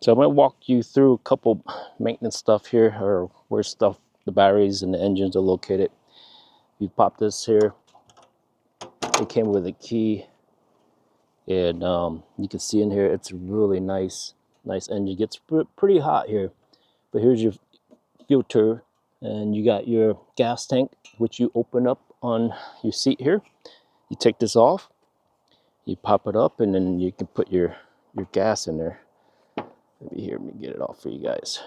So I'm going to walk you through a couple maintenance stuff here, or where the batteries and the engines are located. You pop this here. It came with a key, and you can see in here it's really nice engine. It gets pretty hot here. But here's your filter, and you got your gas tank, which you open up on your seat here. You take this off, you pop it up, and then you can put your gas in there. Maybe here, let me get it off for you guys.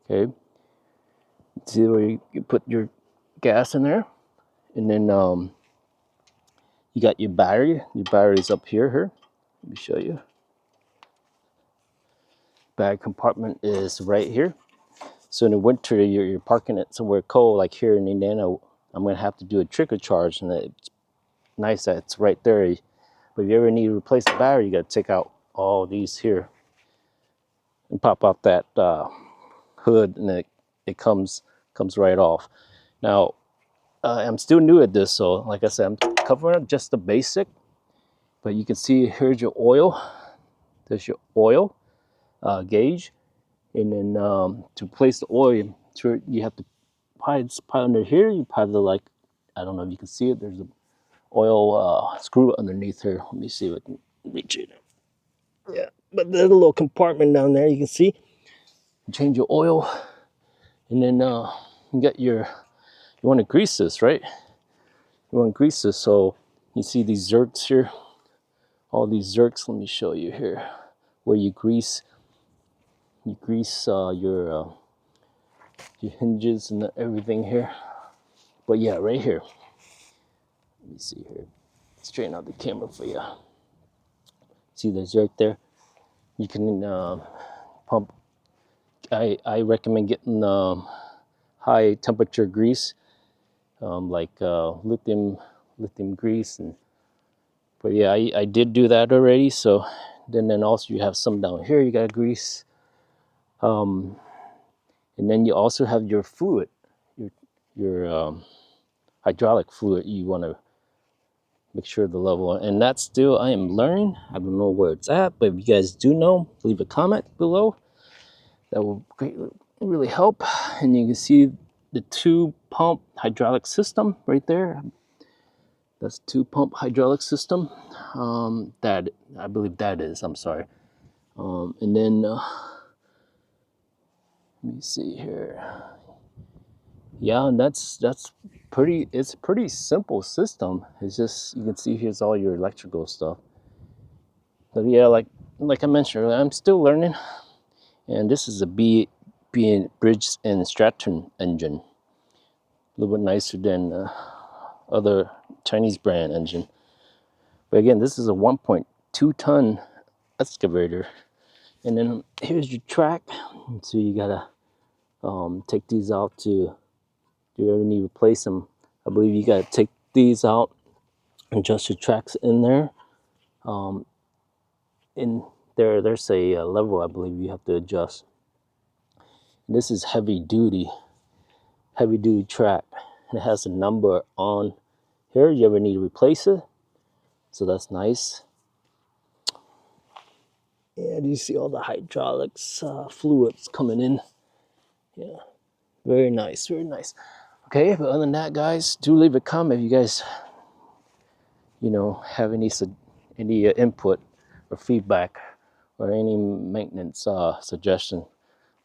Okay, see where you put your gas in there, and then you got your battery. Your battery's up here. Let me show you. Battery compartment is right here. So in the winter, you're parking it somewhere cold, like here in Indiana. I'm gonna have to do a trigger charge, and it's nice that it's right there. But if you ever need to replace the battery, you gotta take out all these here and pop out that hood, and it comes right off. Now I'm still new at this, so like I said, I'm covering just the basic. But you can see here's your oil. There's your oil gauge, and then to place the oil, you have to probably under here. You probably, like, I don't know if you can see it. There's a oil screw underneath here. Let me see if I can reach it. Yeah, but there's a little compartment down there. You can see. Change your oil, and then you got you want to grease this, right? You want to grease this. So you see these zerks here, all these zerks. Let me show you here where you grease. You grease your hinges and everything here. But yeah, right here. Let me see here. Straighten out the camera for you. See the zerk there? You can pump. I recommend getting high temperature grease, like lithium grease. But yeah, I did do that already. So then also you have some down here you got grease. And then you also have your fluid, your hydraulic fluid. You want to make sure the level, and that's still, I am learning. I don't know where it's at, but if you guys do know, leave a comment below. That will greatly really help. And you can see the 2-pump hydraulic system right there. That's 2-pump hydraulic system. That, I believe that is, I'm sorry. And then let me see here. Yeah, and that's pretty. It's a pretty simple system. It's just, you can see here's all your electrical stuff. But yeah, like I mentioned earlier, I'm still learning. And this is a Briggs and Stratton engine. A little bit nicer than other Chinese brand engine. But again, this is a 1.2 ton excavator. And then here's your track. So you gotta take these out to, if you ever need to replace them. I believe you gotta take these out, adjust your tracks in there. There's a level I believe you have to adjust. And this is heavy duty track, and it has a number on here. You ever need to replace it, so that's nice. And you see all the hydraulics fluids coming in. Yeah, very nice. Okay, but other than that, guys, do leave a comment if you guys have any input or feedback or any maintenance suggestion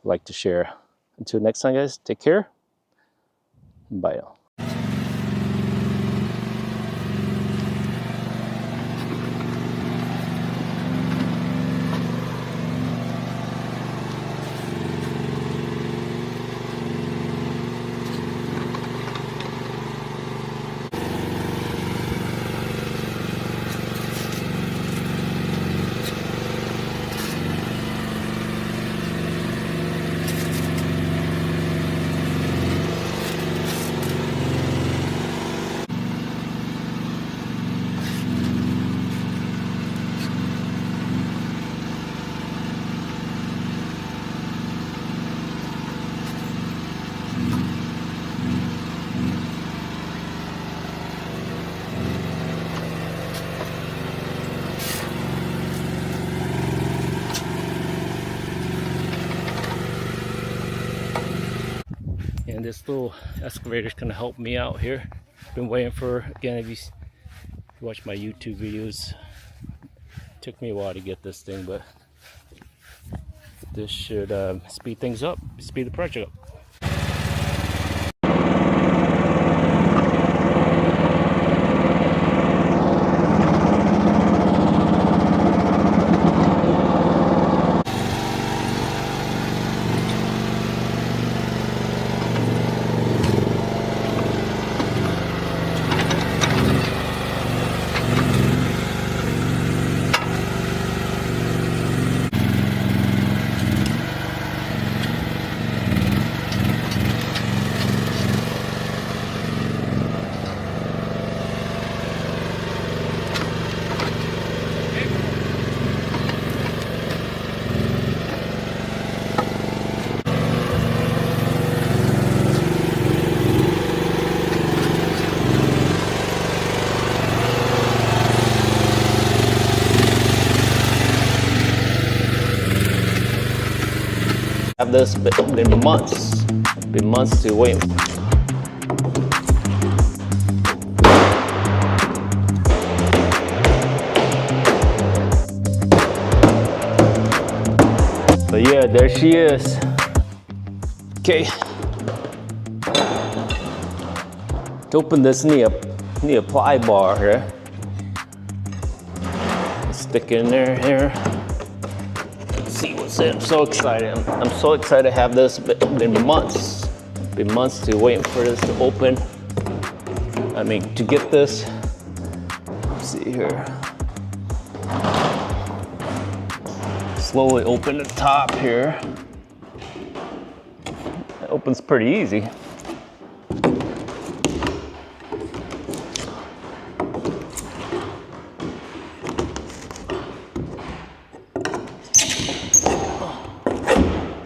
you'd like to share. Until next time, guys, take care. Bye now. this little excavator is gonna help me out here. Been waiting for, again, if you watch my YouTube videos, it took me a while to get this thing, but this should speed things up, speed the project up. Have this been months to wait. But yeah, there she is. Okay. To open this, need a ply bar here. Stick it in there here. See what's in. I'm so excited. I'm so excited to have this. Been months to wait for this to open. I mean, to get this. Let's see here. Slowly open the top here. It opens pretty easy.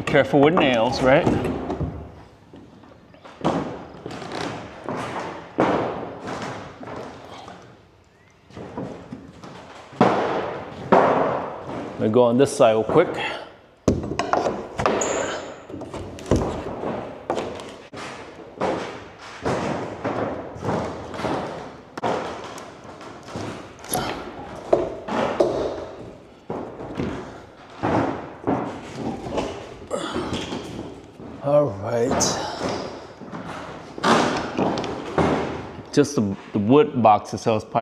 Careful with nails, right? I'm gonna go on this side real quick. All right. Just the wood box itself.